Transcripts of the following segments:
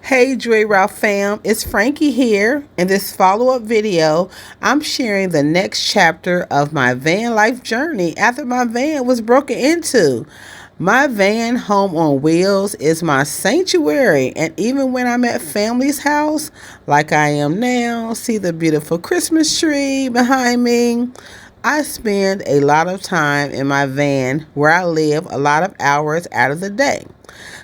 Hey Dre Ralph fam, it's Frankie here. In this follow-up video, I'm sharing the next chapter of my van life journey after my van was broken into. My van home on wheels is my sanctuary, and even when I'm at family's house, like I am now, see the beautiful Christmas tree behind me. I spend a lot of time in my van where I live a lot of hours out of the day.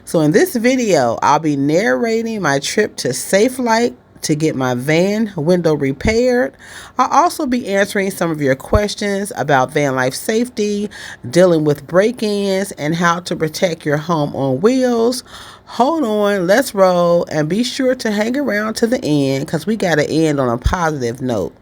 So in this video, I'll be narrating my trip to Safelite to get my van window repaired. I'll also be answering some of your questions about van life safety, dealing with break-ins, and how to protect your home on wheels. Hold on, let's roll, and be sure to hang around to the end because we got to end on a positive note.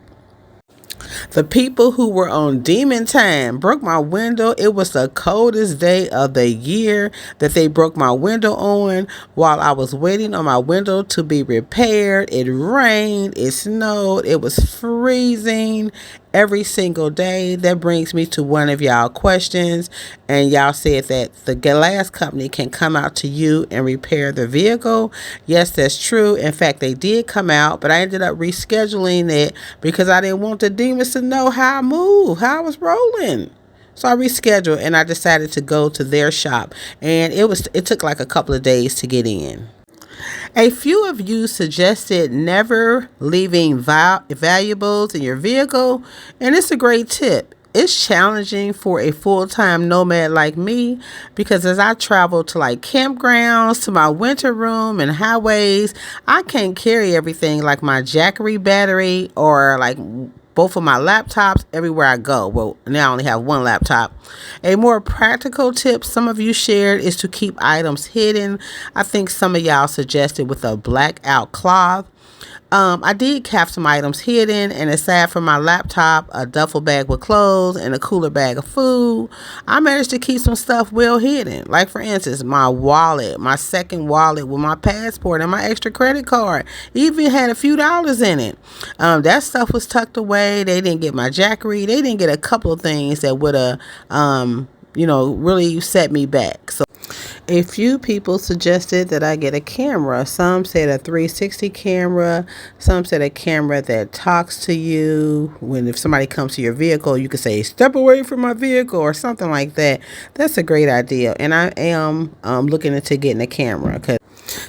The people who were on demon time broke my window. It was the coldest day of the year that they broke my window on while I was waiting on my window to be repaired. It rained, it snowed, it was freezing every single day. That brings me to one of y'all questions, and y'all said that the glass company can come out to you and repair the vehicle. Yes, that's true. In fact, they did come out, but I ended up rescheduling it because I didn't want the demons to know how I moved, how I was rolling. So I rescheduled and I decided to go to their shop, and it took like a couple of days to get in. A few of you suggested never leaving valuables in your vehicle, and it's a great tip. It's challenging for a full-time nomad like me because as I travel to like campgrounds, to my winter room and highways, I can't carry everything like my Jackery battery or like both of my laptops everywhere I go. Well, now I only have one laptop. A more practical tip some of you shared is to keep items hidden. I think some of y'all suggested with a blackout cloth. I did have some items hidden, and aside from my laptop, a duffel bag with clothes, and a cooler bag of food, I managed to keep some stuff well hidden. Like, for instance, my wallet, my second wallet with my passport and my extra credit card. Even had a few dollars in it. That stuff was tucked away. They didn't get my Jackery. They didn't get a couple of things that would have, really set me back. So a few people suggested that I get a camera. Some said a 360 camera. Some said a camera that talks to you. If somebody comes to your vehicle, you could say, "Step away from my vehicle," or something like that. That's a great idea. And I am looking into getting a camera.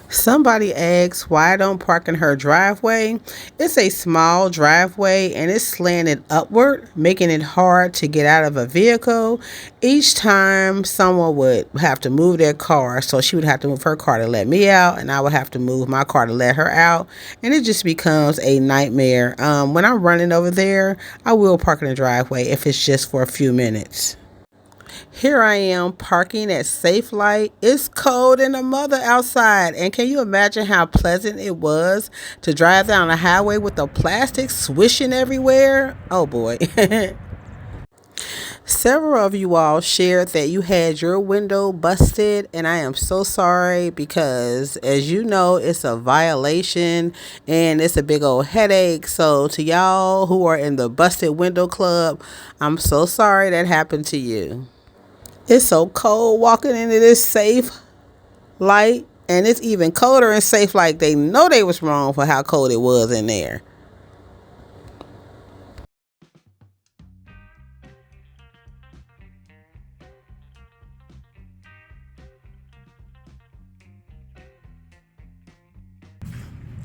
Somebody asks why I don't park in her driveway. It's a small driveway and it's slanted upward, making it hard to get out of a vehicle. Each time someone would have to move their car, so she would have to move her car to let me out, and I would have to move my car to let her out, and it just becomes a nightmare. When I'm running over there, I will park in the driveway if it's just for a few minutes. Here I am parking at Safelite. It's cold in the mother outside. And can you imagine how pleasant it was to drive down the highway with the plastic swishing everywhere? Oh boy. Several of you all shared that you had your window busted, and I am so sorry because, as you know, it's a violation and it's a big old headache. So to y'all who are in the busted window club, I'm so sorry that happened to you. It's so cold walking into this safe light, and it's even colder and safe. Like they know they was wrong for how cold it was in there.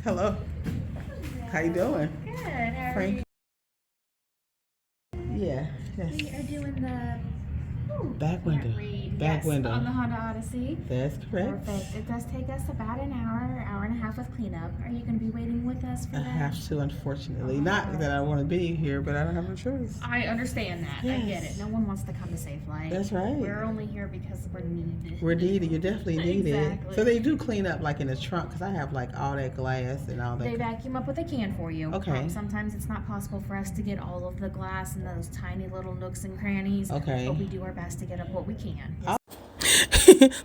Hello. How you doing? Good. How are Frank? you? Yeah. Yes. We are doing the Back window. Back yes, window. on the Honda Odyssey. That's correct. Perfect. It does take us about an hour and a half with cleanup. Are you going to be waiting with us for I that? have to, unfortunately. Not that I want to be here, but I don't have a choice. I understand that. I get Yes. it. No one wants to come to Safelite. That's right. We're only here because we're needed. We're needed. You're definitely needed. Exactly. So they do clean up like in the trunk because I have like all that glass and all that. They vacuum up what they can for you. Okay. Sometimes it's not possible for us to get all of the glass in those tiny little nooks and crannies. Okay. But we do our best to get up what we can.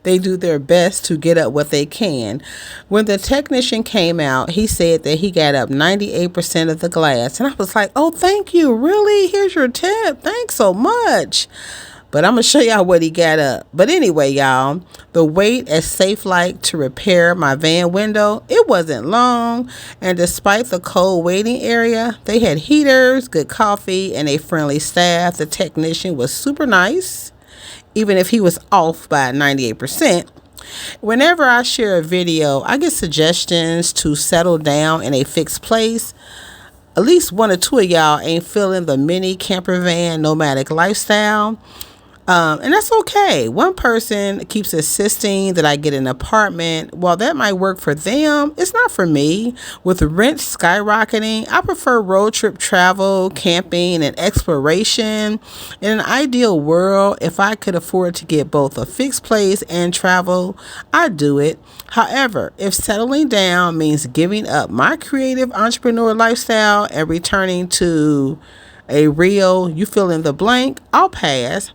They do their best to get up what they can. When the technician came out, he said that he got up 98% of the glass. And I was like, oh, thank you. Really? Here's your tip. Thanks so much. But I'm going to show y'all what he got up. But anyway, y'all, the wait at Safelite to repair my van window, it wasn't long. And despite the cold waiting area, they had heaters, good coffee, and a friendly staff. The technician was super nice, even if he was off by 98%. Whenever I share a video, I get suggestions to settle down in a fixed place. At least one or two of y'all ain't feeling the mini camper van nomadic lifestyle. And that's okay. One person keeps insisting that I get an apartment. While that might work for them, it's not for me. With rent skyrocketing, I prefer road trip travel, camping, and exploration. In an ideal world, if I could afford to get both a fixed place and travel, I'd do it. However, if settling down means giving up my creative entrepreneur lifestyle and returning to a real you fill in the blank, I'll pass.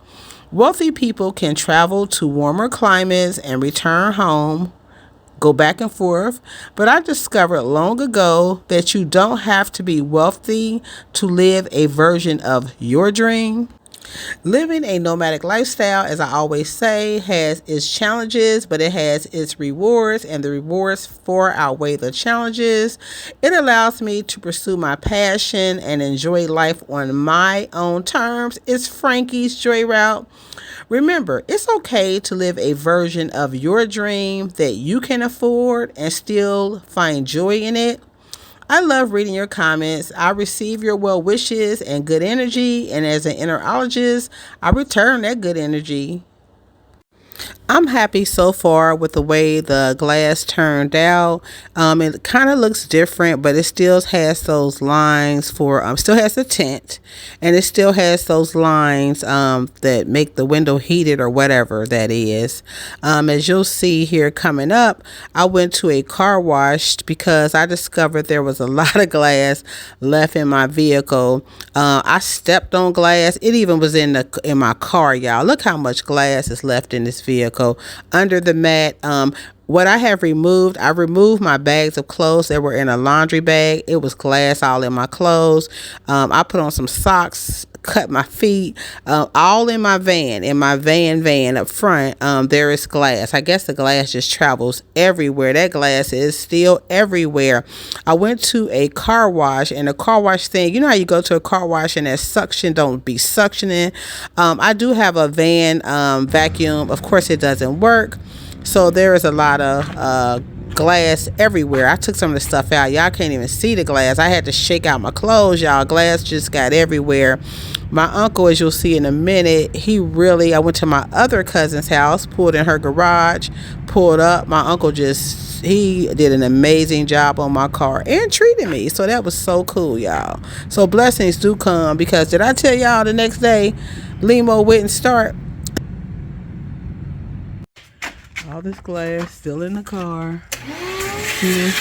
Wealthy people can travel to warmer climates and return home, go back and forth, but I discovered long ago that you don't have to be wealthy to live a version of your dream. Living a nomadic lifestyle, as I always say, has its challenges, but it has its rewards, and the rewards far outweigh the challenges. It allows me to pursue my passion and enjoy life on my own terms. It's Franki's Joy Route. Remember, it's okay to live a version of your dream that you can afford and still find joy in it. I love reading your comments. I receive your well wishes and good energy, and as an enterologist, I return that good energy. I'm happy so far with the way the glass turned out. It kind of looks different, but it still has those lines for, still has the tint, and it still has those lines that make the window heated or whatever that is. As you'll see here coming up, I went to a car wash because I discovered there was a lot of glass left in my vehicle. I stepped on glass. It even was in my car, y'all. Look how much glass is left in this vehicle. Under the mat, what I removed my bags of clothes that were in a laundry bag. It was glass all in my clothes. I put on some socks, cut my feet, all in my van up front. There is glass. I guess the glass just travels everywhere. That glass is still everywhere. I went to a car wash, and the car wash thing, you know how you go to a car wash and that suction don't be suctioning. I do have a van vacuum. Of course it doesn't work. So there is a lot of glass everywhere. I took some of the stuff out. Y'all can't even see the glass. I had to shake out my clothes, y'all. Glass just got everywhere. My uncle, as you'll see in a minute, I went to my other cousin's house, pulled in her garage, pulled up. My uncle he did an amazing job on my car and treated me. So that was so cool, y'all. So blessings do come, because did I tell y'all the next day, Limo wouldn't start? All this glass still in the car. See this?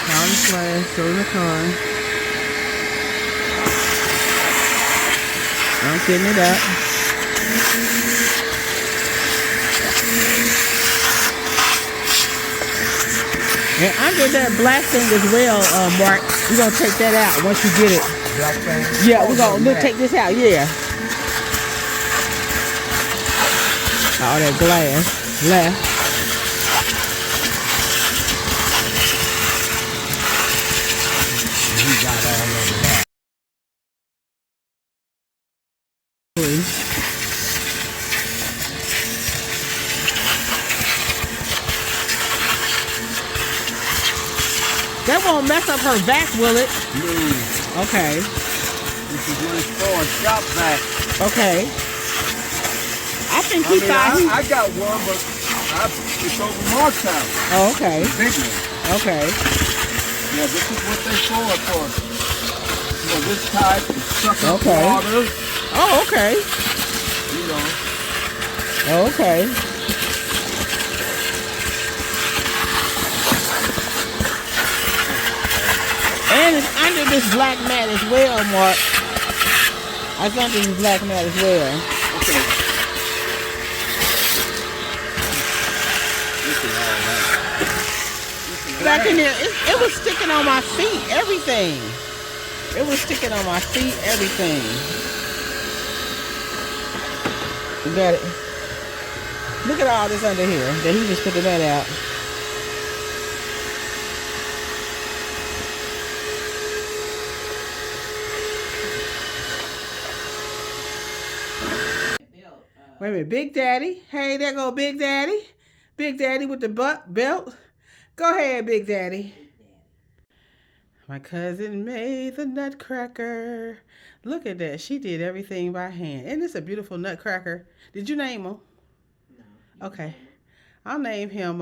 All this glass still in the car. I'm getting it up. And under that black thing as well, Mark, we're going to take that out once you get it. Black thing? Yeah, we're going to take this out, yeah. All that glass left. You got all over that. That won't mess up her vac, will it? No. Okay. This is what it's for, shop vac. Okay. I think I got one, but it's over Mark's house. Oh, okay. The big one. Okay. Yeah, this is what they for. You know, this type is sucking water. Oh, okay. You know. Oh, okay. And it's under this black mat as well, Mark. It's under this black mat as well. Okay. Back in there, it was sticking on my feet, everything. It was sticking on my feet, everything. You got it. Look at all this under here that he just put the net out. Wait a minute, Big Daddy. Hey, there go Big Daddy. Big Daddy with the belt. Go ahead, Big Daddy. My cousin made the nutcracker. Look at that. She did everything by hand. Isn't this a beautiful nutcracker? Did you name him? No. Okay. I'll name him,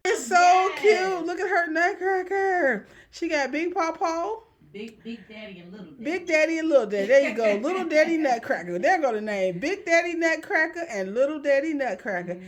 It's so cute. Look at her nutcracker. She got Big Pawpaw. Big Daddy and Little Daddy. Big Daddy and Little Daddy. There you go. Little Daddy Nutcracker. There go the name. Big Daddy Nutcracker and Little Daddy Nutcracker.